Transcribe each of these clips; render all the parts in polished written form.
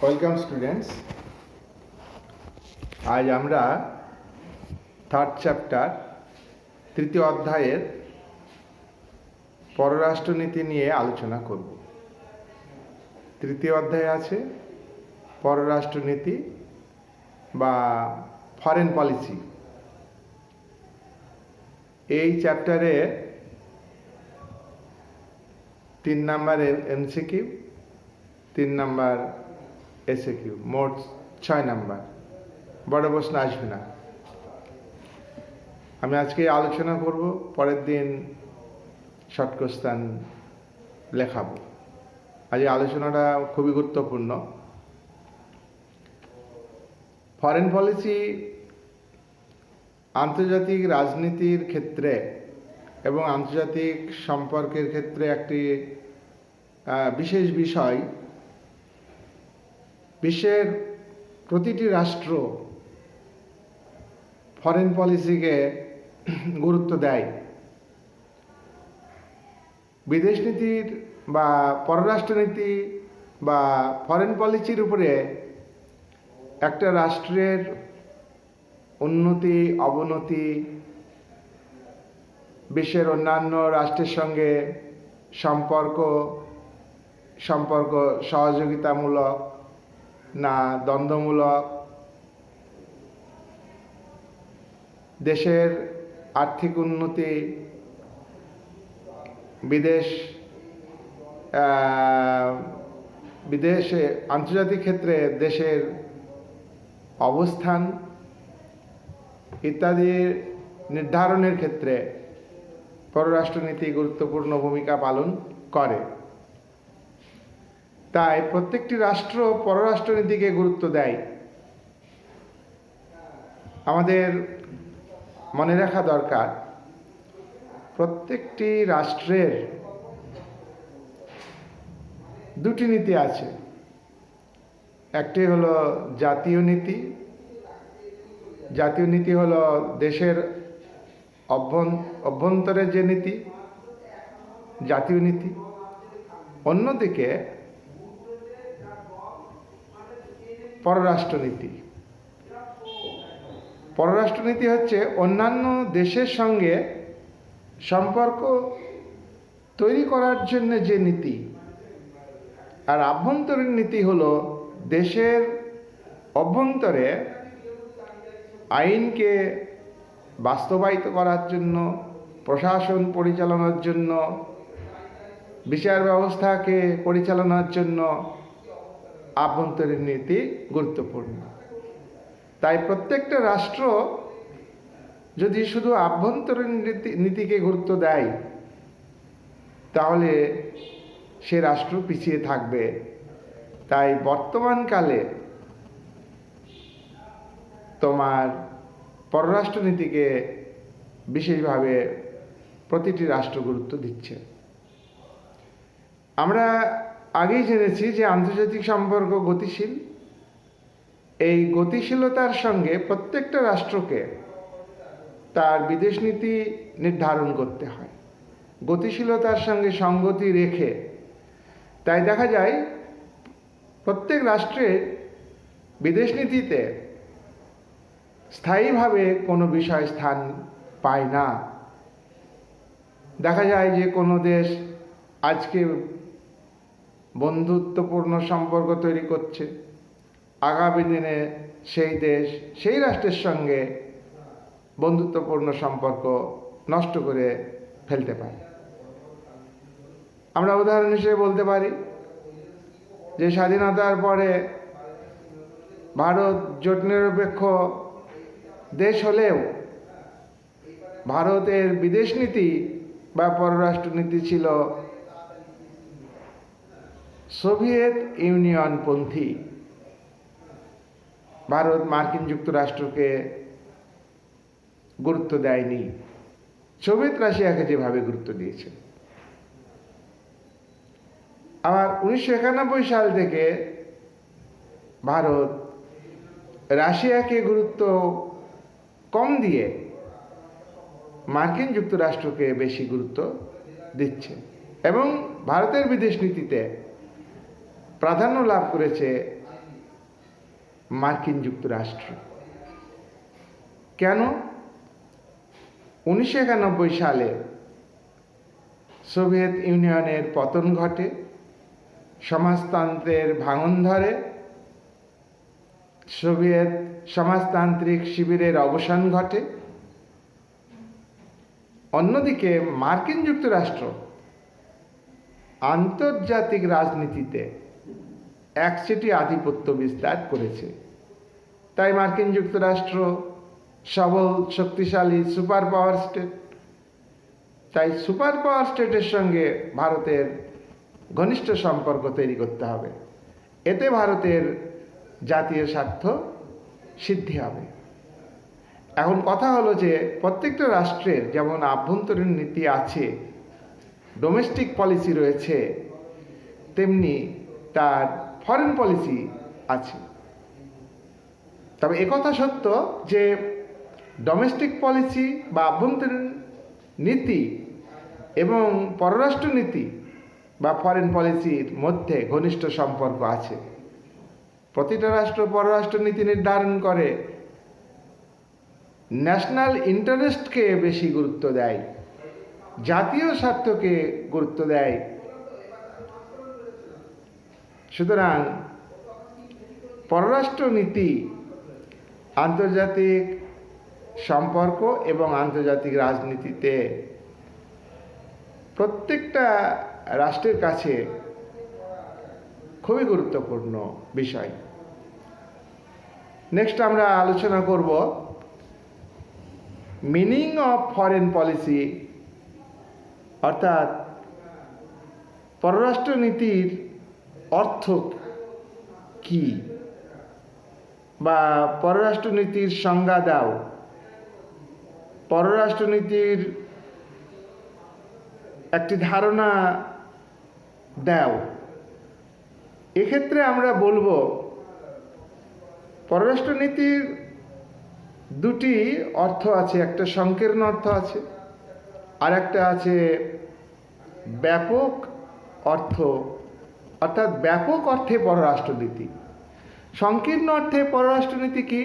Welcome students. আজ আমরা third chapter তৃতীয় অধ্যায়ের পররাষ্ট্রনীতি নিয়ে আলোচনা করব। তৃতীয় অধ্যায়ে আছে পররাষ্ট্রনীতি বা ফরেন পলিসি। এই চ্যাপ্টারে 3 নাম্বার এমসিকিউ, 3 নাম্বার এসএকিউ, মোট 6 নাম্বার। বড় প্রশ্ন আসবে না। আমি আজকে আলোচনা করব, পরের দিন শর্ট কোশ্চেন লেখাবো। আজ এই আলোচনাটা খুবই গুরুত্বপূর্ণ। ফরেন পলিসি আন্তর্জাতিক রাজনীতির ক্ষেত্রে এবং আন্তর্জাতিক সম্পর্কের ক্ষেত্রে একটি বিশেষ বিষয়। বিশ্বের প্রতিটি রাষ্ট্র ফরেন পলিসিকে গুরুত্ব দেয়। বিদেশনীতির বা পররাষ্ট্রনীতি বা ফরেন পলিসির উপরে একটা রাষ্ট্রের উন্নতি অবনতি, বিশ্বের অন্যান্য রাষ্ট্রের সঙ্গে সম্পর্ক সহযোগিতামূলক না দ্বন্দ্বমূলক, দেশের আর্থিক উন্নতি, বিদেশে আন্তর্জাতিক ক্ষেত্রে দেশের অবস্থান ইত্যাদি নির্ধারণের ক্ষেত্রে পররাষ্ট্রনীতি গুরুত্বপূর্ণ ভূমিকা পালন করে। তাই প্রত্যেকটি রাষ্ট্র পররাষ্ট্রনীতিকে গুরুত্ব দেয়। আমাদের মনে রাখা দরকার, প্রত্যেকটি রাষ্ট্রের দুটি নীতি আছে। একটি হলো জাতীয় নীতি। জাতীয় নীতি হলো দেশের অভ্যন্তরের যে নীতি, জাতীয় নীতি। অন্যদিকে পররাষ্ট্রনীতি। পররাষ্ট্রনীতি হচ্ছে অন্যান্য দেশের সঙ্গে সম্পর্ক তৈরি করার জন্য যে নীতি, আর আভ্যন্তরীণ নীতি হলো দেশের অভ্যন্তরে আইনকে বাস্তবায়িত করার জন্য, প্রশাসন পরিচালনার জন্য, বিচার ব্যবস্থাকে পরিচালনার জন্য আভ্যন্তরীণ নীতি গুরুত্বপূর্ণ। তাই প্রত্যেকটা রাষ্ট্র যদি শুধু আভ্যন্তরীণ নীতিকে গুরুত্ব দেয়, তাহলে সে রাষ্ট্র পিছিয়ে থাকবে। তাই বর্তমানকালে তোমার পররাষ্ট্রনীতিকে বিশেষভাবে প্রতিটি রাষ্ট্র গুরুত্ব দিচ্ছে। আমরা আগেই জেনেছি যে আন্তর্জাতিক সম্পর্ক গতিশীল। এই গতিশীলতার সঙ্গে প্রত্যেকটা রাষ্ট্রকে তার বিদেশ নীতি নির্ধারণ করতে হয়, গতিশীলতার সঙ্গে সঙ্গতি রেখে। তাই দেখা যায় প্রত্যেক রাষ্ট্রের বিদেশ নীতিতে স্থায়ীভাবে কোনো বিষয় স্থান পায় না। দেখা যায় যে কোনো দেশ আজকে বন্ধুত্বপূর্ণ সম্পর্ক তৈরি করছে, আগামী দিনে সেই দেশ সেই রাষ্ট্রের সঙ্গে বন্ধুত্বপূর্ণ সম্পর্ক নষ্ট করে ফেলতে পারে। আমরা উদাহরণ হিসেবে বলতে পারি যে স্বাধীনতার পরে ভারত জোট নিরপেক্ষ দেশ হলেও ভারতের বিদেশ নীতি বা পররাষ্ট্রনীতি ছিল সোভিয়েত ইউনিয়নপন্থী। ভারত মার্কিন যুক্তরাষ্ট্রকে গুরুত্ব দেয়নি, সোভিয়েত রাশিয়াকে যেভাবে গুরুত্ব দিয়েছে। আবার 1991 সাল থেকে ভারত রাশিয়াকে গুরুত্ব কম দিয়ে মার্কিন যুক্তরাষ্ট্রকে বেশি গুরুত্ব দিচ্ছে এবং ভারতের বিদেশ নীতিতে প্রাধান্য লাভ করেছে মার্কিন যুক্তরাষ্ট্র। কেন? 1991 সালে সোভিয়েত ইউনিয়নের পতন ঘটে, সমাজতন্ত্রের ভাঙন ধরে, সোভিয়েত সমাজতান্ত্রিক শিবিরের অবসান ঘটে। অন্যদিকে মার্কিন যুক্তরাষ্ট্র আন্তর্জাতিক রাজনীতিতে একচেটি আধিপত্য বিস্তার করেছে। তাই মার্কিন যুক্তরাষ্ট্র সবল শক্তিশালী সুপার পাওয়ার স্টেট। তাই সুপার পাওয়ার স্টেটের সঙ্গে ভারতের ঘনিষ্ঠ সম্পর্ক তৈরি করতে হবে। এতে ভারতের জাতীয় স্বার্থ সিদ্ধি হবে। এখন কথা হলো যে প্রত্যেকটা রাষ্ট্রের যেমন আভ্যন্তরীণ নীতি আছে, ডোমেস্টিক পলিসি রয়েছে, তেমনি তার ফরেন পলিসি আছে। তবে একথা সত্য যে ডোমেস্টিক পলিসি বা আভ্যন্তরীণ নীতি এবং পররাষ্ট্র নীতি বা ফরেন পলিসির মধ্যে ঘনিষ্ঠ সম্পর্ক আছে। প্রতিটা রাষ্ট্র পররাষ্ট্র নীতি নির্ধারণ করে ন্যাশনাল ইন্টারেস্টকে বেশি গুরুত্ব দেয়, জাতীয় স্বার্থকে গুরুত্ব দেয়। সুতরাং পররাষ্ট্র নীতি আন্তর্জাতিক সম্পর্ক এবং আন্তর্জাতিক রাজনীতিতে প্রত্যেকটা রাষ্ট্রের কাছে খুবই গুরুত্বপূর্ণ বিষয়। নেক্সট আমরা আলোচনা করব মিনিং অফ ফরেন পলিসি, অর্থাৎ পররাষ্ট্রনীতির অর্থ কি, বা পররাষ্ট্রনীতির সংজ্ঞা দাও, পররাষ্ট্রনীতির একটি ধারণা দাও। এক্ষেত্রে আমরা বলবো পররাষ্ট্রনীতির দুটি অর্থ আছে, একটা সংকীর্ণ অর্থ আছে আর একটা আছে ব্যাপক অর্থ, অর্থাৎ ব্যাপক অর্থে পররাষ্ট্রনীতি। সংকীর্ণ অর্থে পররাষ্ট্রনীতি কি?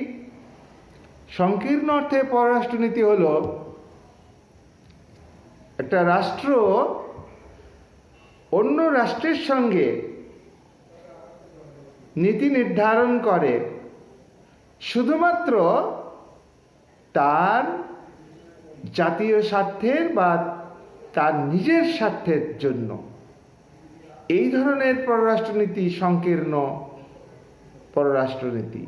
সংকীর্ণ অর্থে পররাষ্ট্রনীতি হলো একটা রাষ্ট্র অন্য রাষ্ট্রের সঙ্গে নীতি নির্ধারণ করে শুধুমাত্র তার জাতীয় স্বার্থের বা তার নিজের স্বার্থের জন্য। এই ধরনের পররাষ্ট্রনীতি সংকীর্ণ পররাষ্ট্রনীতি।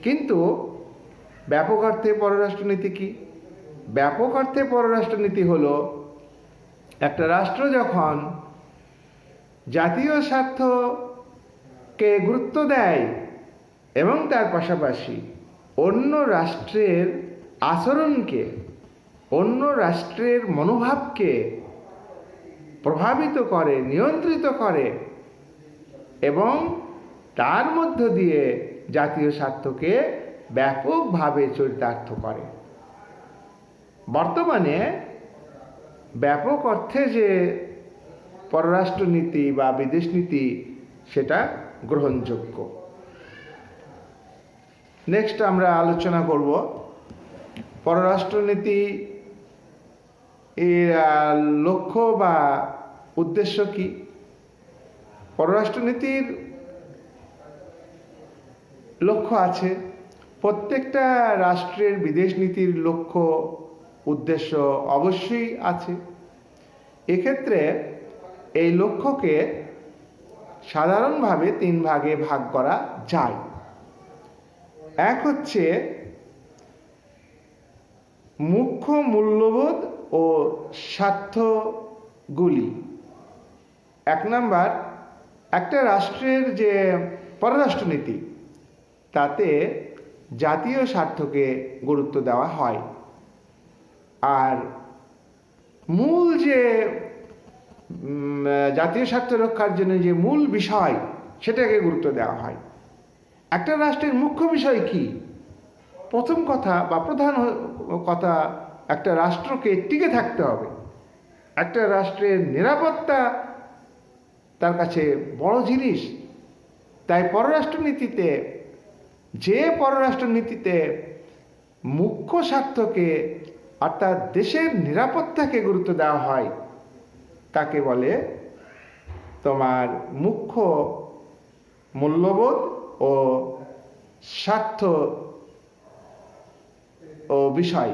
কিন্তু ব্যাপক অর্থে পররাষ্ট্রনীতি কি? ব্যাপক অর্থে পররাষ্ট্রনীতি হলো একটা রাষ্ট্র যখন জাতীয় স্বার্থকে গুরুত্ব দেয় এবং তার পাশাপাশি অন্য রাষ্ট্রের আচরণকে, অন্য রাষ্ট্রের মনোভাবকে প্রভাবিত করে, নিয়ন্ত্রিত করে এবং তার মধ্য দিয়ে জাতীয় স্বার্থকে ব্যাপকভাবে চরিতার্থ করে। বর্তমানে ব্যাপক অর্থে যে পররাষ্ট্রনীতি বা বিদেশ নীতি সেটা গ্রহণযোগ্য। নেক্সট আমরা আলোচনা করব পররাষ্ট্রনীতি এর লক্ষ্য বা উদ্দেশ্য কি। পররাষ্ট্রনীতির লক্ষ্য আছে, প্রত্যেকটা রাষ্ট্রের বিদেশ নীতির লক্ষ্য উদ্দেশ্য অবশ্যই আছে। এক্ষেত্রে এই লক্ষ্যকে সাধারণভাবে 3 ভাগে ভাগ করা যায়। এক হচ্ছে মুখ্য মূল্যবোধ ও স্বার্থগুলি। 1 নাম্বার, একটা রাষ্ট্রের যে পররাষ্ট্রনীতি তাতে জাতীয় স্বার্থকে গুরুত্ব দেওয়া হয়, আর মূল যে জাতীয় স্বার্থ রক্ষার জন্য যে মূল বিষয় সেটাকে গুরুত্ব দেওয়া হয়। একটা রাষ্ট্রের মুখ্য বিষয় কি? প্রথম কথা বা প্রধান কথা, একটা রাষ্ট্রকে টিকে থাকতে হবে। একটা রাষ্ট্রের নিরাপত্তা তার কাছে বড় জিনিস। তাই পররাষ্ট্রনীতিতে মুখ্য স্বার্থকে অর্থাৎ দেশের নিরাপত্তাকে গুরুত্ব দেওয়া হয় তাকে বলে তোমার মুখ্য মূল্যবোধ ও স্বার্থ ও বিষয়।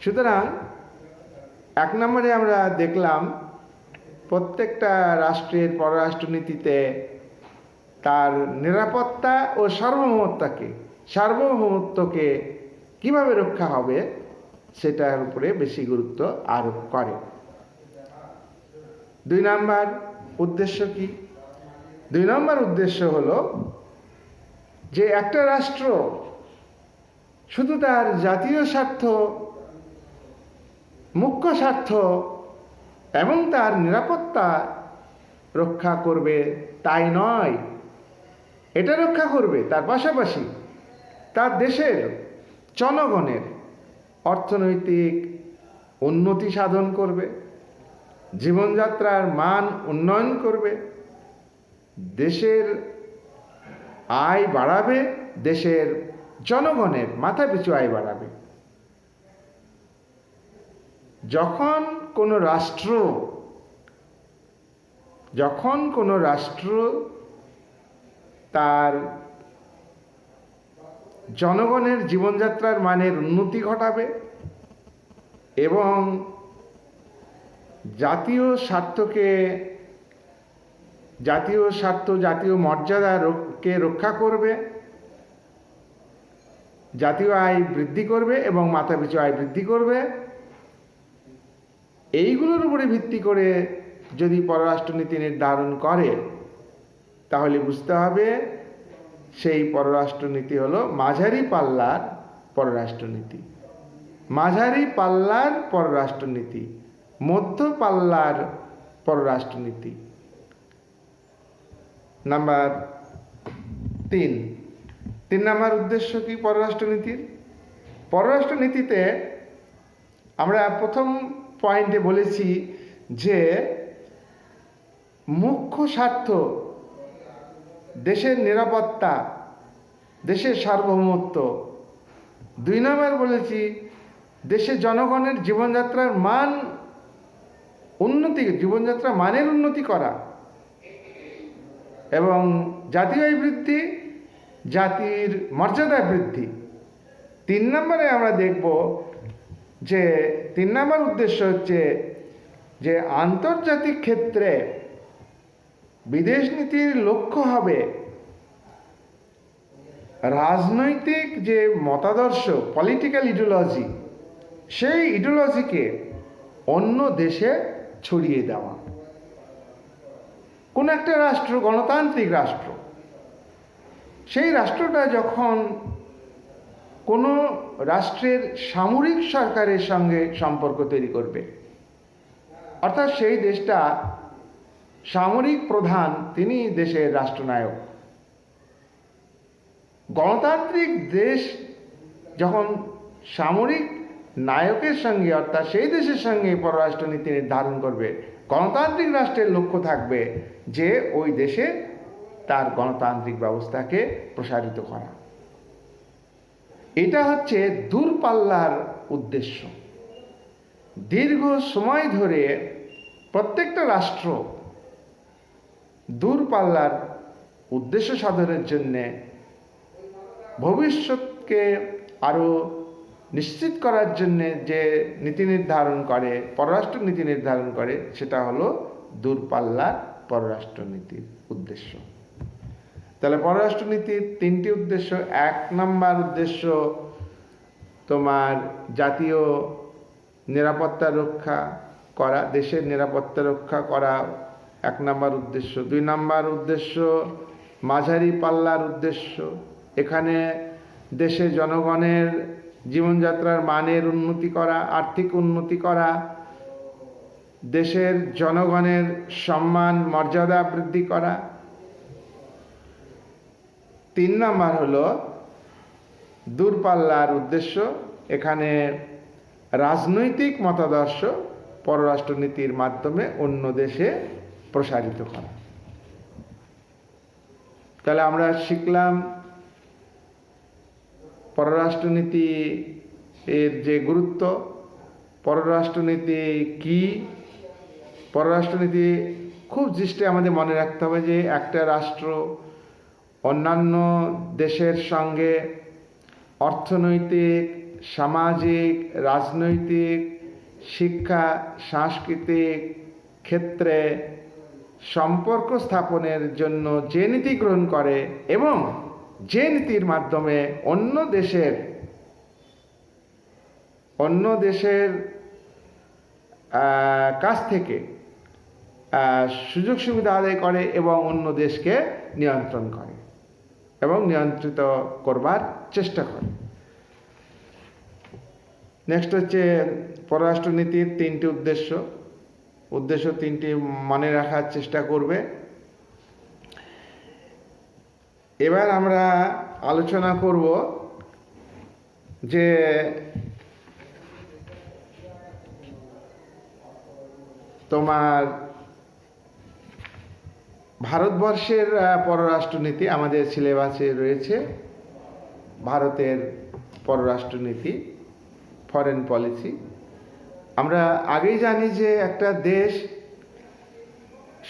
সুতরাং 1 নম্বরে আমরা দেখলাম প্রত্যেকটা রাষ্ট্রের পররাষ্ট্রনীতিতে তার নিরাপত্তা ও সার্বভৌমত্বকে কিভাবে রক্ষা হবে সেটার উপরে বেশি গুরুত্ব আরোপ করে। 2 নম্বর উদ্দেশ্য কি? 2 নম্বর উদ্দেশ্য হলো যে একটা রাষ্ট্র শুধু তার জাতীয় স্বার্থ, মুখ্য স্বার্থ এবং তার নিরাপত্তা রক্ষা করবে তাই নয়, এটা রক্ষা করবে তার পাশাপাশি তার দেশের জনগণের অর্থনৈতিক উন্নতি সাধন করবে, জীবনযাত্রার মান উন্নয়ন করবে, দেশের আয় বাড়াবে, দেশের জনগণের মাথাপিছু আয় বাড়াবে। যখন কোনো রাষ্ট্র তার জনগণের জীবনযাত্রার মানের উন্নতি ঘটাবে এবং জাতীয় মর্যাদাকে রক্ষা করবে, জাতীয় আয় বৃদ্ধি করবে এবং মাথাপিছু আয় বৃদ্ধি করবে, এইগুলোর উপরে ভিত্তি করে যদি পররাষ্ট্রনীতি নির্ধারণ করে তাহলে বুঝতে হবে সেই পররাষ্ট্রনীতি হলো মাঝারি পাল্লার পররাষ্ট্রনীতি। মাঝারি পাল্লার পররাষ্ট্রনীতি, মধ্য পাল্লার পররাষ্ট্রনীতি। নাম্বার 3 নম্বর উদ্দেশ্য কি পররাষ্ট্রনীতির? পররাষ্ট্রনীতিতে আমরা প্রথম পয়েন্টে বলেছি যে মুখ্য স্বার্থ দেশের নিরাপত্তা, দেশের সার্বভৌমত্ব। 2 নম্বর বলেছি দেশের জনগণের জীবনযাত্রার মানের উন্নতি করা এবং জাতীয় আয় বৃদ্ধি, জাতির মর্যাদা বৃদ্ধি। 3 নম্বরে আমরা দেখব যে 3 নম্বর উদ্দেশ্য হচ্ছে যে আন্তর্জাতিক ক্ষেত্রে বিদেশ নীতির লক্ষ্য হবে রাজনৈতিক যে মতাদর্শ, পলিটিক্যাল ইডিওলজি, সেই ইডিওলজিকে অন্য দেশে ছড়িয়ে দেওয়া। কোন একটা রাষ্ট্র গণতান্ত্রিক রাষ্ট্র, সেই রাষ্ট্রটা যখন কোনো রাষ্ট্রের সামরিক সরকারের সঙ্গে সম্পর্ক তৈরি করবে, অর্থাৎ সেই দেশটা সামরিক প্রধান, তিনি দেশের রাষ্ট্রনায়ক। গণতান্ত্রিক দেশ যখন সামরিক নায়কের সঙ্গে অর্থাৎ সেই দেশের সঙ্গে পররাষ্ট্রনীতি নির্ধারণ করবে, গণতান্ত্রিক রাষ্ট্রের লক্ষ্য থাকবে যে ওই দেশে তার গণতান্ত্রিক ব্যবস্থাকে প্রসারিত করা। এটা হচ্ছে দূরপাল্লার উদ্দেশ্য। দীর্ঘ সময় ধরে প্রত্যেকটা রাষ্ট্র দূরপাল্লার উদ্দেশ্য সাধনের জন্যে ভবিষ্যৎকে আরও নিশ্চিত করার জন্যে যে নীতি নির্ধারণ করে, পররাষ্ট্র নীতি নির্ধারণ করে, সেটা হলো দূরপাল্লার পররাষ্ট্রনীতির উদ্দেশ্য। তাহলে পররাষ্ট্রনীতির 3টি উদ্দেশ্য। 1 নম্বর উদ্দেশ্য তোমার জাতীয় নিরাপত্তা রক্ষা করা, দেশের নিরাপত্তা রক্ষা করা 1 নম্বর উদ্দেশ্য। 2 নম্বর উদ্দেশ্য মাঝারি পাল্লার উদ্দেশ্য, এখানে দেশের জনগণের জীবনযাত্রার মানের উন্নতি করা, আর্থিক উন্নতি করা, দেশের জনগণের সম্মান মর্যাদা বৃদ্ধি করা। 3 নম্বর হলো দূরপাল্লার উদ্দেশ্য, এখানে রাজনৈতিক মতাদর্শ পররাষ্ট্রনীতির মাধ্যমে অন্য দেশে প্রসারিত করা। তাহলে আমরা শিখলাম পররাষ্ট্রনীতি এর যে গুরুত্ব, পররাষ্ট্রনীতি কি। পররাষ্ট্রনীতি খুব দৃষ্টি আমাদের মনে রাখতে হবে যে একটা রাষ্ট্র অন্যান্য দেশের সঙ্গে অর্থনৈতিক, সামাজিক, রাজনৈতিক, শিক্ষা, সাংস্কৃতিক ক্ষেত্রে সম্পর্ক স্থাপনের জন্য যে নীতি গ্রহণ করে এবং যে নীতির মাধ্যমে অন্য দেশের কাছ থেকে সুযোগ সুবিধা আদায় করে এবং অন্য দেশকে নিয়ন্ত্রণ করে এবং নিয়ন্ত্রিত করবার চেষ্টা করে। নেক্সট হচ্ছে পররাষ্ট্রনীতির তিনটি উদ্দেশ্য তিনটি মনে রাখার চেষ্টা করবে। এবার আমরা আলোচনা করব যে তোমার ভারতবর্ষের পররাষ্ট্রনীতি আমাদের সিলেবাসে রয়েছে। ভারতের পররাষ্ট্রনীতি, ফরেন পলিসি। আমরা আগেই জানি যে একটা দেশ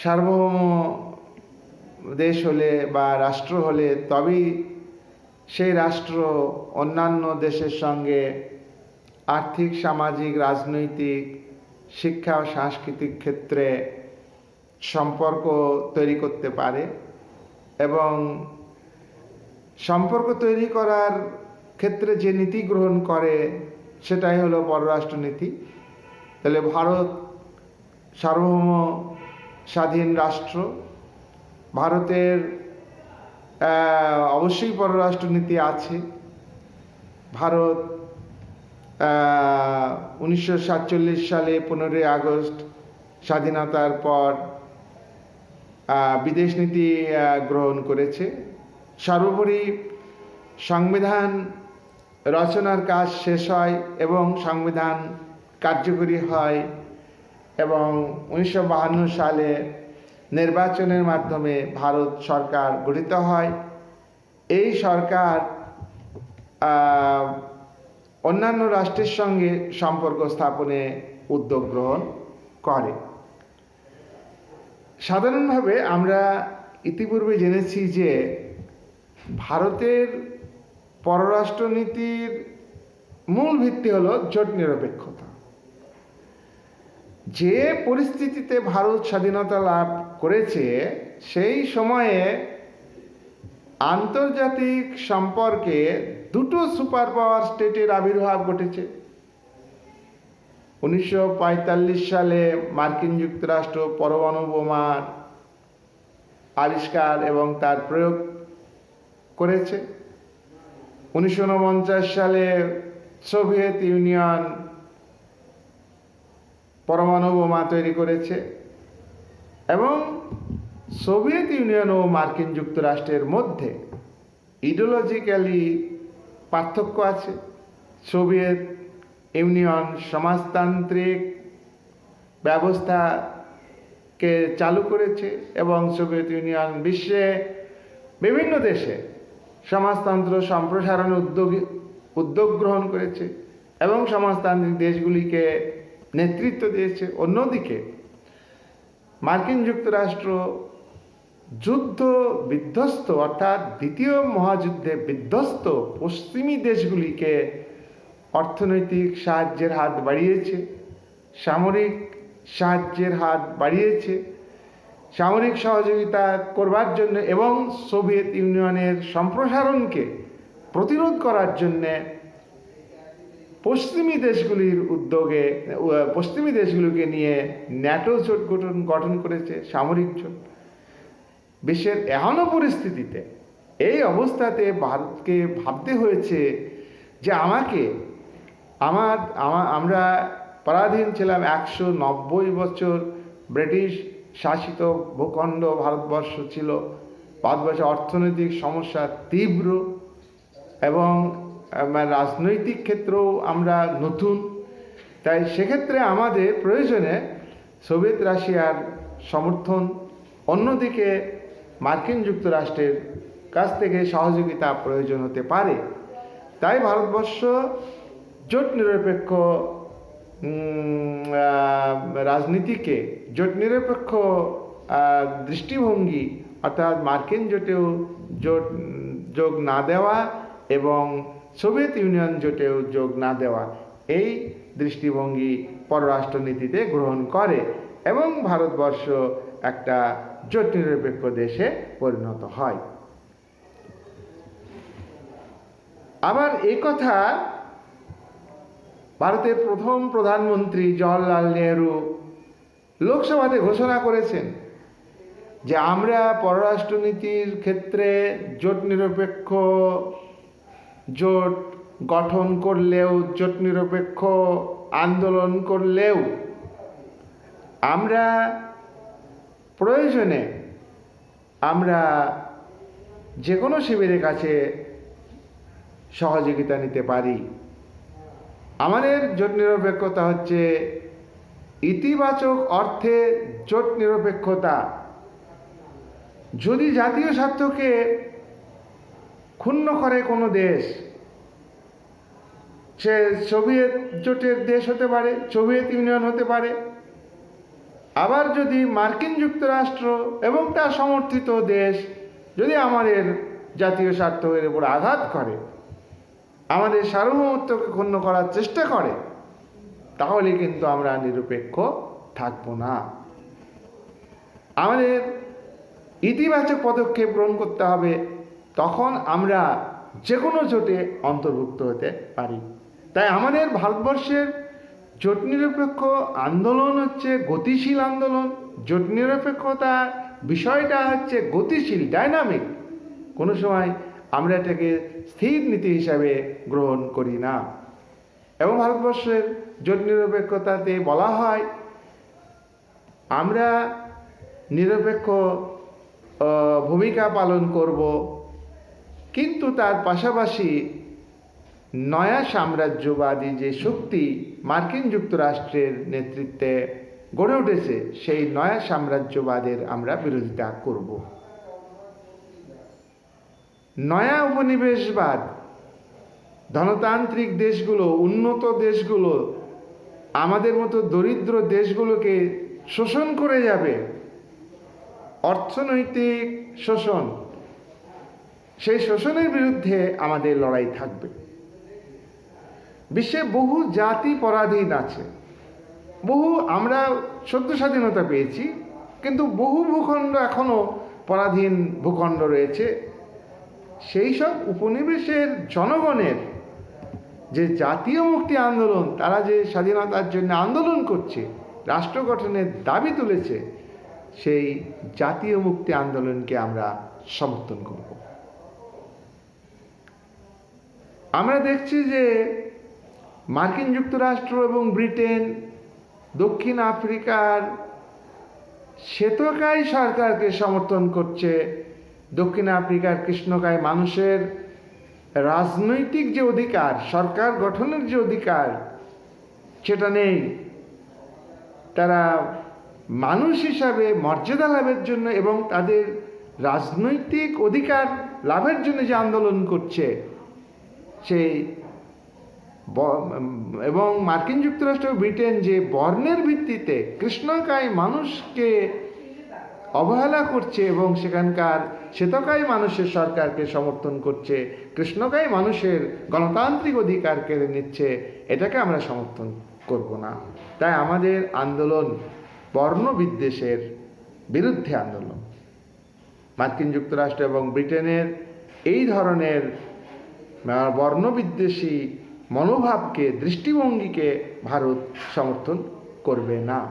সার্বভৌম দেশ হলে বা রাষ্ট্র হলে তবেই সেই রাষ্ট্র অন্যান্য দেশের সঙ্গে আর্থিক, সামাজিক, রাজনৈতিক, শিক্ষা ও সাংস্কৃতিক ক্ষেত্রে সম্পর্ক তৈরি করতে পারে এবং সম্পর্ক তৈরি করার ক্ষেত্রে যে নীতি গ্রহণ করে সেটাই হলো পররাষ্ট্রনীতি। তাহলে ভারত সার্বভৌম স্বাধীন রাষ্ট্র, ভারতের অবশ্যই পররাষ্ট্রনীতি আছে। ভারত 1947 সালে 15ই আগস্ট স্বাধীনতার পর বিদেশ নীতি গ্রহণ করেছে। সর্বোপরি সংবিধান রচনার কাজ শেষ হয় এবং সংবিধান কার্যকরী হয় এবং 1952 সালে নির্বাচনের মাধ্যমে ভারত সরকার গঠিত হয়। এই সরকার অন্যান্য রাষ্ট্রের সঙ্গে সম্পর্ক স্থাপনে উদ্যোগ গ্রহণ করে। সাধারণভাবে আমরা ইতিপূর্বে জেনেছি যে ভারতের পররাষ্ট্রনীতির মূল ভিত্তি হলো জোট নিরপেক্ষতা। যে পরিস্থিতিতে ভারত স্বাধীনতা লাভ করেছে সেই সময়ে আন্তর্জাতিক সম্পর্কে দুটো সুপার পাওয়ার স্টেটের আবির্ভাব ঘটেছে। 1945 সালে মার্কিন যুক্তরাষ্ট্র পরমাণু বোমার আবিষ্কার এবং তার প্রয়োগ করেছে। 1949 সালে সোভিয়েত ইউনিয়ন পরমাণু বোমা তৈরি করেছে এবং সোভিয়েত ইউনিয়ন ও মার্কিন যুক্তরাষ্ট্রের মধ্যে ইডিওলজিক্যালি পার্থক্য আছে। সোভিয়েত ইউনিয়ন সমাজতান্ত্রিক ব্যবস্থাকে চালু করেছে এবং সোভিয়েত ইউনিয়ন বিশ্বে বিভিন্ন দেশে সমাজতন্ত্র সম্প্রসারণের উদ্যোগ গ্রহণ করেছে এবং সমাজতান্ত্রিক দেশগুলিকে নেতৃত্ব দিয়েছে। অন্যদিকে মার্কিন যুক্তরাষ্ট্র যুদ্ধ বিধ্বস্ত অর্থাৎ দ্বিতীয় মহাযুদ্ধে বিধ্বস্ত পশ্চিমী দেশগুলিকে অর্থনৈতিক সাহায্যের হাত বাড়িয়েছে, সামরিক সাহায্যের হাত বাড়িয়েছে, সামরিক সহযোগিতা করবার জন্য এবং সোভিয়েত ইউনিয়নের সম্প্রসারণকে প্রতিরোধ করার জন্যে পশ্চিমী দেশগুলিকে নিয়ে ন্যাটো জোট গঠন করেছে, সামরিক জোট। বিশ্বের এহেন পরিস্থিতিতে এই অবস্থাতে ভারতকে ভাবতে হয়েছে যে আমরা পরাধীন ছিলাম 190 বছর ব্রিটিশ শাসিত ভূখণ্ড ভারতবর্ষ ছিল। ভারতবর্ষে অর্থনৈতিক সমস্যা তীব্র এবং রাজনৈতিক ক্ষেত্রেও আমরা নতুন। তাই সেক্ষেত্রে আমাদের প্রয়োজনে সোভিয়েত রাশিয়ার সমর্থন, অন্যদিকে মার্কিন যুক্তরাষ্ট্রের কাছ থেকে সহযোগিতা প্রয়োজন হতে পারে। তাই ভারতবর্ষ জোট নিরপেক্ষ রাজনীতিকে, জোট নিরপেক্ষ দৃষ্টিভঙ্গি, অর্থাৎ মার্কিন জোটেও যোগ না দেওয়া এবং সোভিয়েত ইউনিয়ন জোটেও যোগ না দেওয়া, এই দৃষ্টিভঙ্গি পররাষ্ট্রনীতিতে গ্রহণ করে এবং ভারতবর্ষ একটা জোট নিরপেক্ষ দেশে পরিণত হয়। আবার এই কথা ভারতের প্রথম প্রধানমন্ত্রী জওহরলাল নেহরু লোকসভাতে ঘোষণা করেছেন যে আমরা পররাষ্ট্রনীতির ক্ষেত্রে জোট নিরপেক্ষ জোট গঠন করলেও, জোট নিরপেক্ষ আন্দোলন করলেও আমরা প্রয়োজনে আমরা যে কোনো শিবিরের কাছে সহযোগিতা নিতে পারি। আমাদের জোট নিরপেক্ষতা হচ্ছে ইতিবাচক অর্থে জোট নিরপেক্ষতা। যদি জাতীয় স্বার্থকে ক্ষুণ্ণ করে কোনো দেশ, সে সোভিয়েত জোটের দেশ হতে পারে, সোভিয়েত ইউনিয়ন হতে পারে, আবার যদি মার্কিন যুক্তরাষ্ট্র এবং তার সমর্থিত দেশ যদি আমাদের জাতীয় স্বার্থের উপর আঘাত করে, আমাদের সার্বভৌমত্বকে ক্ষুণ্ণ করার চেষ্টা করে, তাহলে কিন্তু আমরা নিরপেক্ষ থাকব না। আমাদের ইতিবাচক পদক্ষেপ গ্রহণ করতে হবে, তখন আমরা যে কোনো জোটে অন্তর্ভুক্ত হতে পারি। তাই আমাদের ভারতবর্ষের জোট নিরপেক্ষ আন্দোলন হচ্ছে গতিশীল আন্দোলন। জোট নিরপেক্ষতা বিষয়টা হচ্ছে গতিশীল, ডাইনামিক। কোনো সময় আমরা এটাকে স্থির নীতি হিসাবে গ্রহণ করি না। এবং ভারতবর্ষের জোট নিরপেক্ষতাতে বলা হয় আমরা নিরপেক্ষ ভূমিকা পালন করব, কিন্তু তার পাশাপাশি নয়া সাম্রাজ্যবাদী যে শক্তি মার্কিন যুক্তরাষ্ট্রের নেতৃত্বে গড়ে উঠেছে, সেই নয়া সাম্রাজ্যবাদের আমরা বিরোধিতা করব। নয়া উপনিবেশবাদ ধনতান্ত্রিক দেশগুলো, উন্নত দেশগুলো আমাদের মতো দরিদ্র দেশগুলোকে শোষণ করে যাবে, অর্থনৈতিক শোষণ, সেই শোষণের বিরুদ্ধে আমাদের লড়াই থাকবে। বিশ্বে বহু জাতি পরাধীন আছে, আমরা সদ্য স্বাধীনতা পেয়েছি, কিন্তু বহু ভূখণ্ড এখনো পরাধীন ভূখণ্ড রয়েছে। সেই সব উপনিবেশের জনগণের যে জাতীয় মুক্তি আন্দোলন, তারা যে স্বাধীনতার জন্য আন্দোলন করছে, রাষ্ট্র গঠনের দাবি তুলেছে, সেই জাতীয় মুক্তি আন্দোলনকে আমরা সমর্থন করব। আমরা দেখছি যে মার্কিন যুক্তরাষ্ট্র এবং ব্রিটেন দক্ষিণ আফ্রিকার শ্বেতকায় সরকারকে সমর্থন করছে। দক্ষিণ আফ্রিকার কৃষ্ণকায় মানুষের রাজনৈতিক যে অধিকার, সরকার গঠনের যে অধিকার, সেটা নেই। তারা মানুষ হিসাবে মর্যাদা লাভের জন্য এবং তাদের রাজনৈতিক অধিকার লাভের জন্য যে আন্দোলন করছে, সেই এবং মার্কিন যুক্তরাষ্ট্র ব্রিটেন যে বর্ণের ভিত্তিতে কৃষ্ণকায় মানুষকে অবহেলা করছে এবং সেখানকার শ্বেতকায় মানুষের সরকারকে সমর্থন করছে, কৃষ্ণকায় মানুষের গণতান্ত্রিক অধিকার কেড়ে নিচ্ছে, এটাকে আমরা সমর্থন করব না। তাই আমাদের আন্দোলন বর্ণবিদ্বেষের বিরুদ্ধে আন্দোলন। মার্কিন যুক্তরাষ্ট্র এবং ব্রিটেনের এই ধরনের বর্ণবিদ্বেষী মনোভাবকে, দৃষ্টিভঙ্গিকে ভারত সমর্থন করবে না।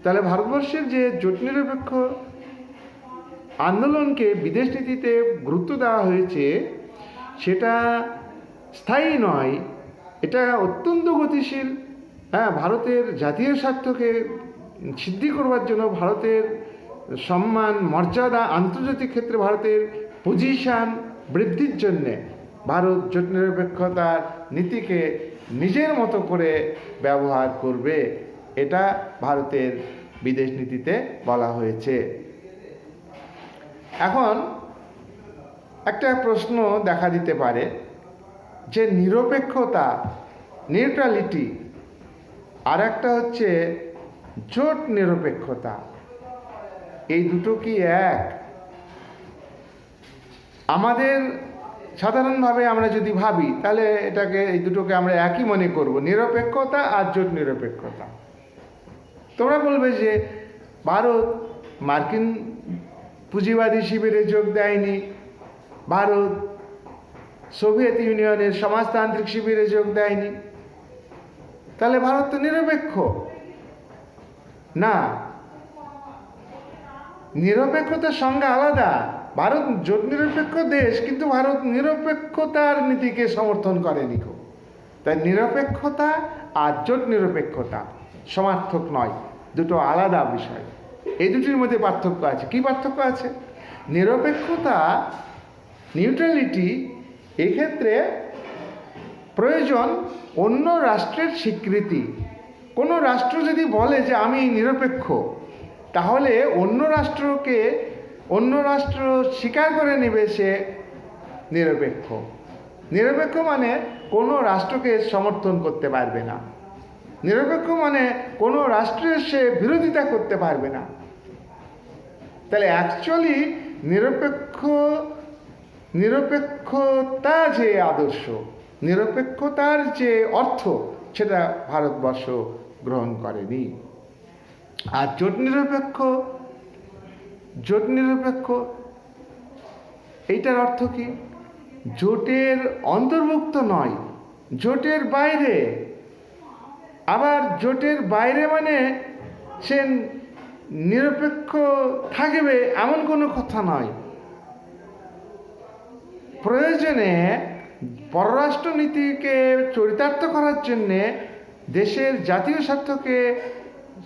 তাহলে ভারতবর্ষের যে জোট নিরপেক্ষ আন্দোলনকে বিদেশ নীতিতে গুরুত্ব দেওয়া হয়েছে, সেটা স্থায়ী নয়, এটা অত্যন্ত গতিশীল। ভারতের জাতীয় স্বার্থকে সিদ্ধি করবার জন্য, ভারতের সম্মান, মর্যাদা, আন্তর্জাতিক ক্ষেত্রে ভারতের পজিশন বৃদ্ধির জন্যে ভারত জোট নিরপেক্ষতার নীতিকে নিজের মতো করে ব্যবহার করবে, এটা ভারতের বিদেশ নীতিতে বলা হয়েছে। এখন একটা প্রশ্ন দেখা দিতে পারে যে নিরপেক্ষতা, নিউট্রালিটি, আর একটা হচ্ছে জোট নিরপেক্ষতা, এই দুটো কি এক? আমাদের সাধারণভাবে আমরা যদি ভাবি তাহলে এই দুটোকে আমরা একই মনে করব, নিরপেক্ষতা আর জোট নিরপেক্ষতা। তোমরা বলবে যে ভারত মার্কিন পুঁজিবাদী শিবিরে যোগ দেয়নি, ভারত সোভিয়েত ইউনিয়নের সমাজতান্ত্রিক শিবিরে যোগ দেয়নি, তাহলে ভারত তো নিরপেক্ষ না। নিরপেক্ষতার সংজ্ঞা আলাদা। ভারত জোট নিরপেক্ষ দেশ, কিন্তু ভারত নিরপেক্ষতার নীতিকে সমর্থন করেনি। তাই নিরপেক্ষতা আর জোট নিরপেক্ষতা সমার্থক নয়, দুটো আলাদা বিষয়। এই দুটির মধ্যে পার্থক্য আছে। কি পার্থক্য আছে? নিরপেক্ষতা, নিউট্রালিটি, এক্ষেত্রে প্রয়োজন অন্য রাষ্ট্রের স্বীকৃতি। কোনো রাষ্ট্র যদি বলে যে আমি নিরপেক্ষ, তাহলে অন্য রাষ্ট্র স্বীকার করে নেবে সে নিরপেক্ষ। নিরপেক্ষ মানে কোনো রাষ্ট্রকে সমর্থন করতে পারবে না, নিরপেক্ষ মানে কোনো রাষ্ট্রের সে বিরোধিতা করতে পারবে না। তাহলে অ্যাকচুয়ালি নিরপেক্ষতা যে আদর্শ, নিরপেক্ষতার যে অর্থ, সেটা ভারতবর্ষ গ্রহণ করেনি। আর জোট নিরপেক্ষ এইটার অর্থ কি? জোটের অন্তর্ভুক্ত নয়, জোটের বাইরে। আবার জোটের বাইরে মানে সে নিরপেক্ষ থাকবে এমন কোনো কথা নয়। প্রয়োজনে পররাষ্ট্রনীতিকে চরিতার্থ করার জন্যে, দেশের জাতীয় স্বার্থকে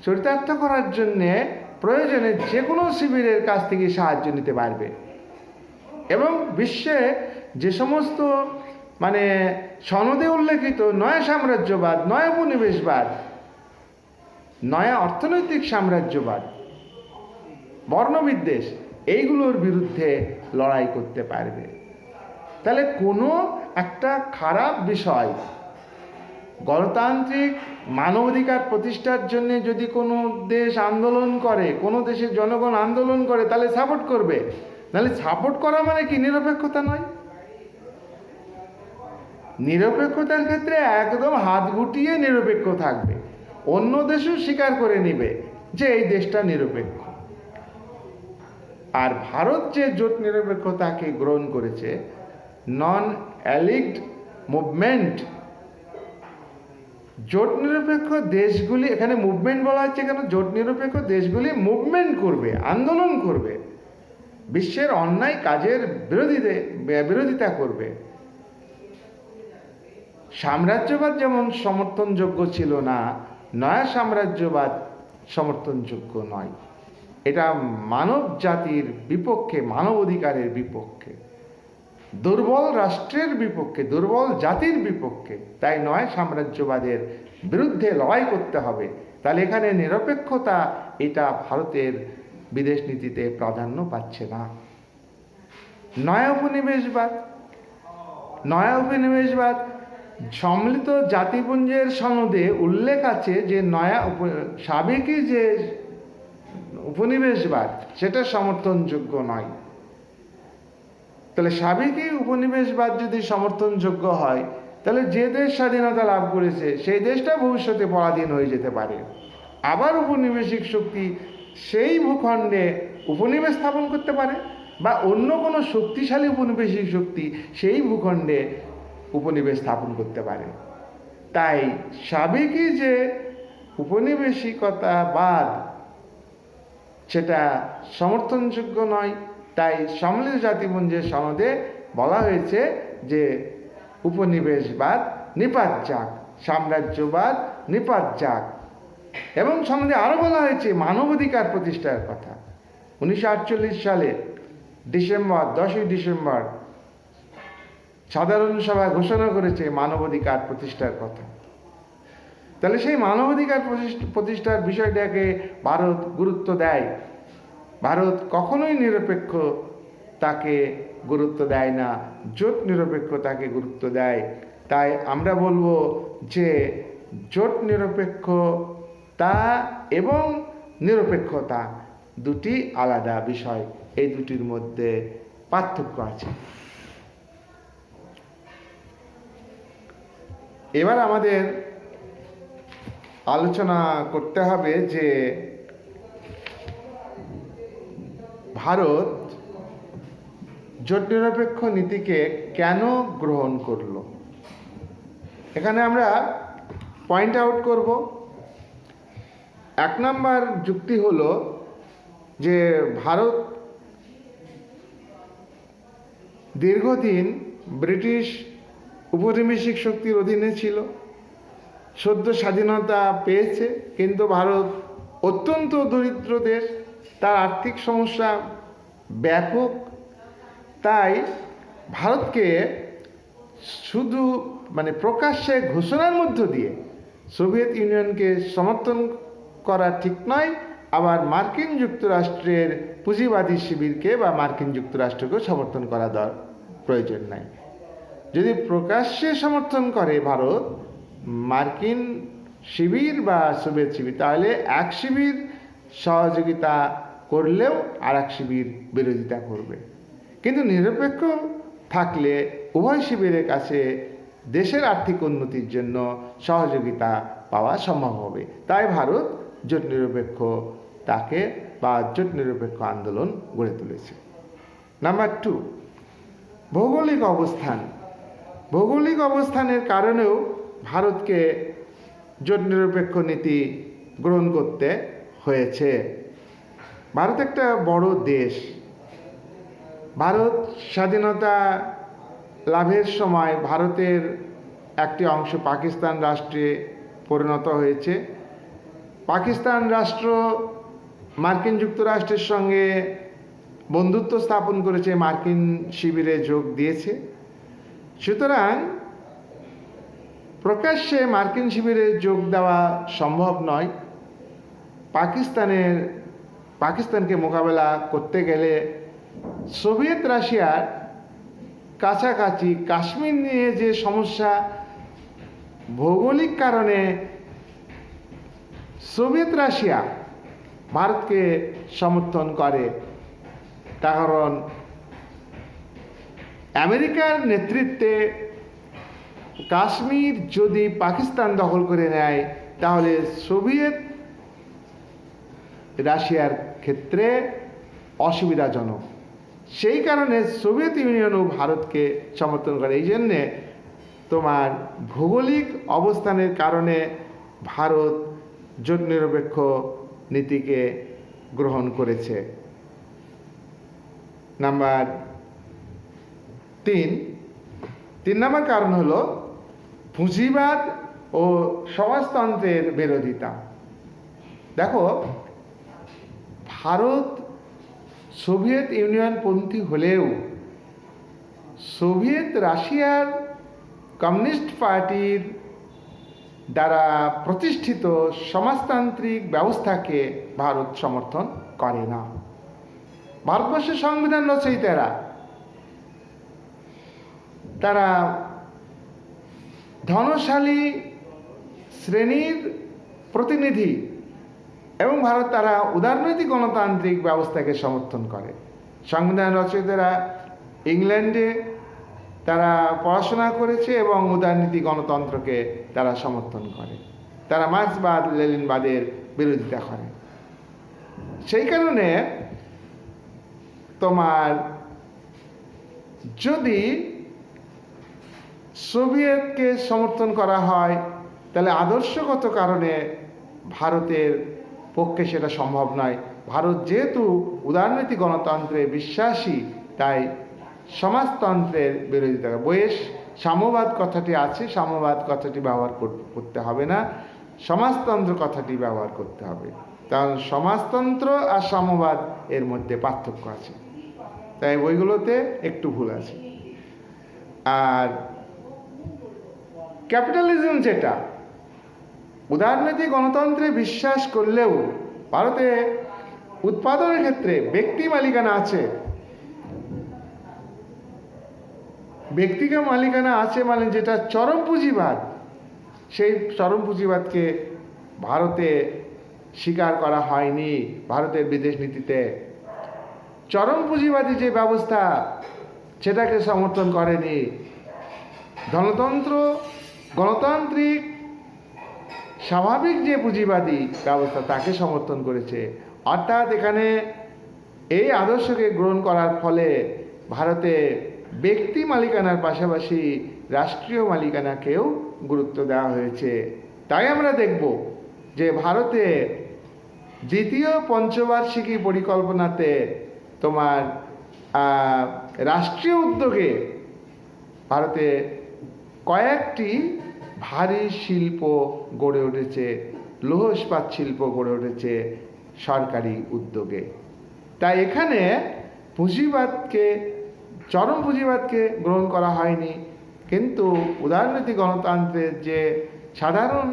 চরিতার্থ করার জন্যে প্রয়োজনে যে কোনো শিবিরের কাছ থেকে সাহায্য নিতে পারবে। এবং বিশ্বে যে সমস্ত সনদে উল্লেখিত নয়া সাম্রাজ্যবাদ, নয়া উপনিবেশবাদ, নয়া অর্থনৈতিক সাম্রাজ্যবাদ, বর্ণবিদ্বেষ, এইগুলোর বিরুদ্ধে লড়াই করতে পারবে। তাহলে কোনো একটা খারাপ বিষয়, গণতান্ত্রিক মানবাধিকার প্রতিষ্ঠার জন্য যদি কোনো দেশ আন্দোলন করে, কোনো দেশের জনগণ আন্দোলন করে, তাহলে সাপোর্ট করবে। নাহলে সাপোর্ট করা মানে কি? নিরপেক্ষতা নয়। নিরপেক্ষতার ক্ষেত্রে একদম হাত গুটিয়ে নিরপেক্ষ থাকবে, অন্য দেশও স্বীকার করে নেবে যে এই দেশটা নিরপেক্ষ। আর ভারত যে জোট নিরপেক্ষতাকে গ্রহণ করেছে, নন অ্যালিগড মুভমেন্ট, জোট নিরপেক্ষ দেশগুলি, এখানে মুভমেন্ট বলা হচ্ছে কেন? জোট নিরপেক্ষ দেশগুলি মুভমেন্ট করবে, আন্দোলন করবে, বিশ্বের অন্যায় কাজের বিরোধিতা করবে। সাম্রাজ্যবাদ যেমন সমর্থনযোগ্য ছিল না, নয়া সাম্রাজ্যবাদ সমর্থনযোগ্য নয়। এটা মানব জাতির বিপক্ষে, মানব অধিকারের বিপক্ষে, দুর্বল রাষ্ট্রের বিপক্ষে, দুর্বল জাতির বিপক্ষে। তাই নয় সাম্রাজ্যবাদের বিরুদ্ধে লড়াই করতে হবে। তাহলে এখানে নিরপেক্ষতা, এটা ভারতের বিদেশ নীতিতে প্রাধান্য পাচ্ছে না। নয়া উপনিবেশবাদ সম্মিলিত জাতিপুঞ্জের সনদে উল্লেখ আছে যে সাবেকি যে উপনিবেশবাদ, সেটা সমর্থনযোগ্য নয়। তাহলে সাবেকি উপনিবেশবাদ যদি সমর্থনযোগ্য হয়, তাহলে যে দেশ স্বাধীনতা লাভ করেছে সেই দেশটা ভবিষ্যতে পরাধীন হয়ে যেতে পারে। আবার উপনিবেশিক শক্তি সেই ভূখণ্ডে উপনিবেশ স্থাপন করতে পারে, বা অন্য কোনো শক্তিশালী উপনিবেশিক শক্তি সেই ভূখণ্ডে উপনিবেশ স্থাপন করতে পারে। তাই সাবেকি যে উপনিবেশিকতাবাদ, সেটা সমর্থনযোগ্য নয়। তাই সম্মিলিত জাতিপুঞ্জের সনদে বলা হয়েছে যে উপনিবেশবাদ নিপাত যাক, সাম্রাজ্যবাদ নিপাত যাক। এবং সনদে আরও বলা হয়েছে মানবাধিকার প্রতিষ্ঠার কথা। 1948 সালে 10ই ডিসেম্বর সাধারণ সভা ঘোষণা করেছে মানবাধিকার প্রতিষ্ঠার কথা। তাহলে সেই মানবাধিকার প্রতিষ্ঠার বিষয়টাকে ভারত গুরুত্ব দেয়। ভারত কখনোই নিরপেক্ষ তাকে গুরুত্ব দেয় না, জোট নিরপেক্ষতাকে গুরুত্ব দেয়। তাই আমরা বলবো যে জোট নিরপেক্ষতা এবং নিরপেক্ষতা দুটি আলাদা বিষয়, এই দুটির মধ্যে পার্থক্য আছে। এবার আমাদের আলোচনা করতে হবে যে ভারত জোট নিরপেক্ষ নীতিকে কেন গ্রহণ করলো। এখানে আমরা পয়েন্ট আউট করব। 1 নম্বর যুক্তি হলো যে ভারত দীর্ঘদিন ব্রিটিশ উপনিবেশিক শক্তির অধীনে ছিল, সদ্য স্বাধীনতা পেয়েছে, কিন্তু ভারত অত্যন্ত দরিদ্র দেশ, তার আর্থিক সমস্যা ব্যাপক। তাই ভারতকে শুধু প্রকাশ্যে ঘোষণার মধ্য দিয়ে সোভিয়েত ইউনিয়নকে সমর্থন করা ঠিক নয়, আবার মার্কিন যুক্তরাষ্ট্রের পুঁজিবাদী শিবিরকে বা মার্কিন যুক্তরাষ্ট্রকেও সমর্থন করা প্রয়োজন নাই। যদি প্রকাশ্যে সমর্থন করে ভারত মার্কিন শিবির বা সোভিয়েত শিবির, তাহলে এক শিবির সহযোগিতা করলেও আর এক শিবির বিরোধিতা করবে। কিন্তু নিরপেক্ষ থাকলে উভয় শিবিরের কাছে দেশের আর্থিক উন্নতির জন্য সহযোগিতা পাওয়া সম্ভব হবে। তাই ভারত জোট নিরপেক্ষ তাকে বা জোট নিরপেক্ষ আন্দোলন গড়ে তুলেছে। নাম্বার 2, ভৌগোলিক অবস্থান। ভৌগোলিক অবস্থানের কারণেও ভারতকে জোট নিরপেক্ষ নীতি গ্রহণ করতে হয়েছে। ভারত একটা বড় দেশ। ভারত স্বাধীনতা লাভের সময় ভারতের একটি অংশ পাকিস্তান রাষ্ট্রে পরিণত হয়েছে। পাকিস্তান রাষ্ট্র মার্কিন যুক্তরাষ্ট্রের সঙ্গে বন্ধুত্ব স্থাপন করেছে, মার্কিন শিবিরে যোগ দিয়েছে। সুতরাং প্রকাশ্যে মার্কিন শিবিরে যোগ দেওয়া সম্ভব নয়। পাকিস্তানকে মোকাবেলা করতে গেলে সোভিয়েত রাশিয়ার কাছাকাছি কাশ্মীর নিয়ে যে সমস্যা, ভৌগোলিক কারণে সোভিয়েত রাশিয়া ভারতকে সমর্থন করে। তার কারণ আমেরিকার নেতৃত্বে কাশ্মীর যদি পাকিস্তান দখল করে নেয়, তাহলে সোভিয়েত রাশিয়ার ক্ষেত্রে অসুবিধাজনক। সেই কারণে সোভিয়েত ইউনিয়নও ভারতকে সমর্থন করে। এই জন্যে তোমার ভৌগোলিক অবস্থানের কারণে ভারত জোট নিরপেক্ষ নীতিকে গ্রহণ করেছে। নাম্বার 3 নম্বর কারণ হলো পুঁজিবাদ ও সমাজতন্ত্রের বিরোধিতা। দেখো, ভারত সোভিয়েত ইউনিয়ন পন্থী হলেও সোভিয়েত রাশিয়ার কমিউনিস্ট পার্টির দ্বারা প্রতিষ্ঠিত সমাজতান্ত্রিক ব্যবস্থাকে ভারত সমর্থন করে না। ভারতবর্ষের সংবিধান রচয়িতারা তারা ধনশালী শ্রেণীর প্রতিনিধি এবং তারা উদারনৈতিক গণতান্ত্রিক ব্যবস্থাকে সমর্থন করে। সংবিধান রচয়িতারা ইংল্যান্ডে তারা পড়াশোনা করেছে এবং উদারনীতি গণতন্ত্রকে তারা সমর্থন করে। তারা মার্ক্সবাদ লেনিনবাদের বিরোধিতা করে। সেই কারণে তোমার যদি সোভিয়েতকে সমর্থন করা হয়, তাহলে আদর্শগত কারণে ভারতের পক্ষে সেটা সম্ভব নয়। ভারত যেহেতু উদারনৈতিক গণতন্ত্রে বিশ্বাসী, তাই সমাজতন্ত্রের বিরোধিতা। বইয়ে সাম্যবাদ কথাটি আছে, সাম্যবাদ কথাটি ব্যবহার করতে হবে না, সমাজতন্ত্র কথাটি ব্যবহার করতে হবে। কারণ সমাজতন্ত্র আর সাম্যবাদ এর মধ্যে পার্থক্য আছে, তাই বইগুলোতে একটু ভুল আছে। আর ক্যাপিটালিজম যেটা উদারনৈতিক গণতন্ত্রে বিশ্বাস করলেও ভারতে উৎপাদনের ক্ষেত্রে ব্যক্তি মালিকানা আছে, ব্যক্তিগত মালিকানা আছে মানে যেটা চরম পুঁজিবাদ, সেই চরম পুঁজিবাদকে ভারতে স্বীকার করা হয়নি। ভারতের বিদেশ নীতিতে চরম পুঁজিবাদী যে ব্যবস্থা সেটাকে সমর্থন করেনি। ধনতন্ত্র, গণতান্ত্রিক, স্বাভাবিক যে পুঁজিবাদী ব্যবস্থা তাকে সমর্থন করেছে। অর্থাৎ এখানে এই আদর্শকে গ্রহণ করার ফলে ভারতে ব্যক্তি মালিকানার পাশাপাশি রাষ্ট্রীয় মালিকানাকেও গুরুত্ব দেওয়া হয়েছে। তাই আমরা দেখব যে ভারতে দ্বিতীয় পঞ্চবার্ষিকী পরিকল্পনাতে তোমার রাষ্ট্রীয় উদ্যোগে ভারতে কয়েকটি ভারী শিল্প গড়ে উঠেছে, লৌহ ইস্পাত শিল্প গড়ে উঠেছে সরকারি উদ্যোগে। তাই এখানে পুঁজিবাদকে, চরম পুঁজিবাদকে গ্রহণ করা হয়নি, কিন্তু উদারনীতি গণতন্ত্রের যে সাধারণ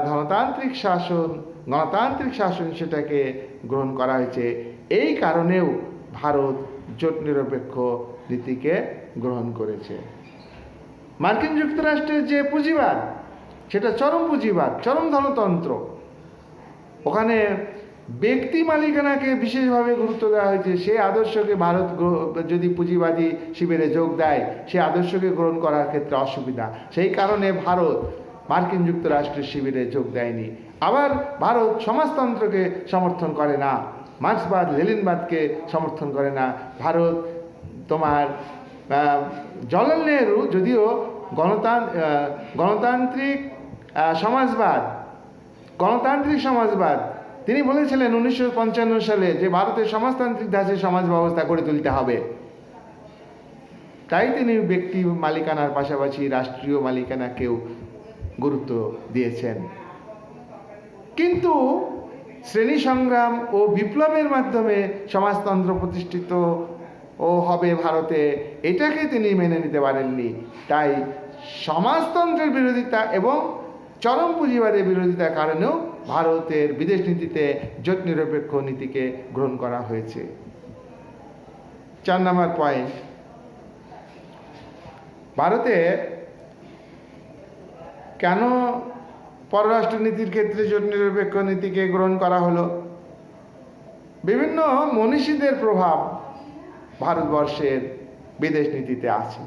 ধনতান্ত্রিক শাসন, গণতান্ত্রিক শাসন সেটাকে গ্রহণ করা হয়েছে। এই কারণেও ভারত জোট নিরপেক্ষ নীতিকে গ্রহণ করেছে। মার্কিন যুক্তরাষ্ট্রের যে পুঁজিবাদ সেটা চরম পুঁজিবাদ, চরম ধনতন্ত্র। ওখানে ব্যক্তি মালিকানাকে বিশেষভাবে গুরুত্ব দেওয়া হয়েছে। সেই আদর্শকে ভারত যদি পুঁজিবাদী শিবিরে যোগ দেয়, সেই আদর্শকে গ্রহণ করার ক্ষেত্রে অসুবিধা। সেই কারণে ভারত মার্কিন যুক্তরাষ্ট্রের শিবিরে যোগ দেয়নি। আবার ভারত সমাজতন্ত্রকে সমর্থন করে না, মার্ক্সবাদ লেনিনবাদকে সমর্থন করে না। ভারত তোমার জওহরলাল নেহরু যদিও গণতান্ত্রিক সমাজবাদ তিনি বলেছিলেন 1955 সালে যে ভারতের সমাজতান্ত্রিক ধাঁচে সমাজ ব্যবস্থা গড়ে তুলতে হবে। তাই তিনি ব্যক্তি মালিকানার পাশাপাশি রাষ্ট্রীয় মালিকানাকেও গুরুত্ব দিয়েছেন। কিন্তু শ্রেণী সংগ্রাম ও বিপ্লবের মাধ্যমে সমাজতন্ত্র প্রতিষ্ঠিত হবে ভারতে, এটাকে তিনি মেনে নিতে পারেননি। তাই সমাজতন্ত্রের বিরোধিতা এবং চরম পুঁজিবাদের বিরোধিতার কারণেও ভারতের বিদেশ নীতিতে জোট নিরপেক্ষ নীতিকে গ্রহণ করা হয়েছে। 4 নম্বর পয়েন্ট, ভারতে কেন পররাষ্ট্রনীতির ক্ষেত্রে জোট নিরপেক্ষ নীতিকে গ্রহণ করা হলো? বিভিন্ন মনীষীদের প্রভাব ভারতবর্ষের বিদেশ নীতিতে আছে।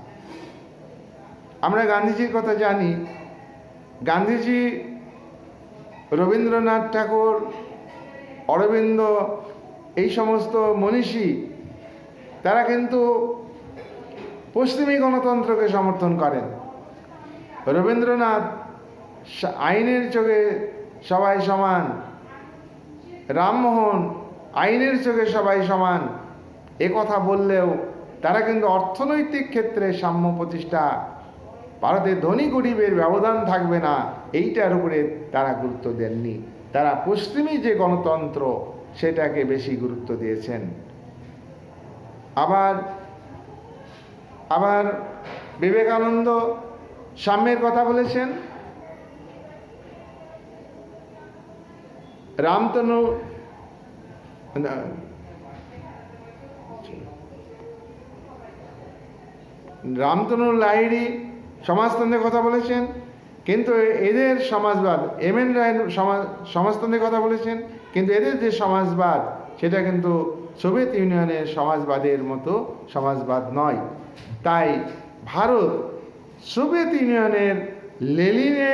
আমরা গান্ধীজির কথা জানি। গান্ধীজি, রবীন্দ্রনাথ ঠাকুর, অরবিন্দ, এই সমস্ত মনীষী তারা কিন্তু পশ্চিমী গণতন্ত্রকে সমর্থন করেন। রবীন্দ্রনাথ আইনের চোখে সবাই সমান, রামমোহন আইনের চোখে সবাই সমান এ কথা বললেও তারা কিন্তু অর্থনৈতিক ক্ষেত্রে সাম্য প্রতিষ্ঠা, ভারতের ধনী গরিবের ব্যবধান থাকবে না, এইটার উপরে তারা গুরুত্ব দেননি। তারা পশ্চিমী যে গণতন্ত্র সেটাকে বেশি গুরুত্ব দিয়েছেন। আবার বিবেকানন্দ সাম্যের কথা বলেছেন। রামতনু লাহিড়ী সমাজতন্ত্রের কথা বলেছেন, কিন্তু এদের সমাজবাদ, এম.এন. রায় সমাজতন্ত্রের কথা বলেছেন, কিন্তু এদের যে সমাজবাদ সেটা কিন্তু সোভিয়েত ইউনিয়নের সমাজবাদের মতো সমাজবাদ নয়। তাই ভারত সোভিয়েত ইউনিয়নের লেনিনের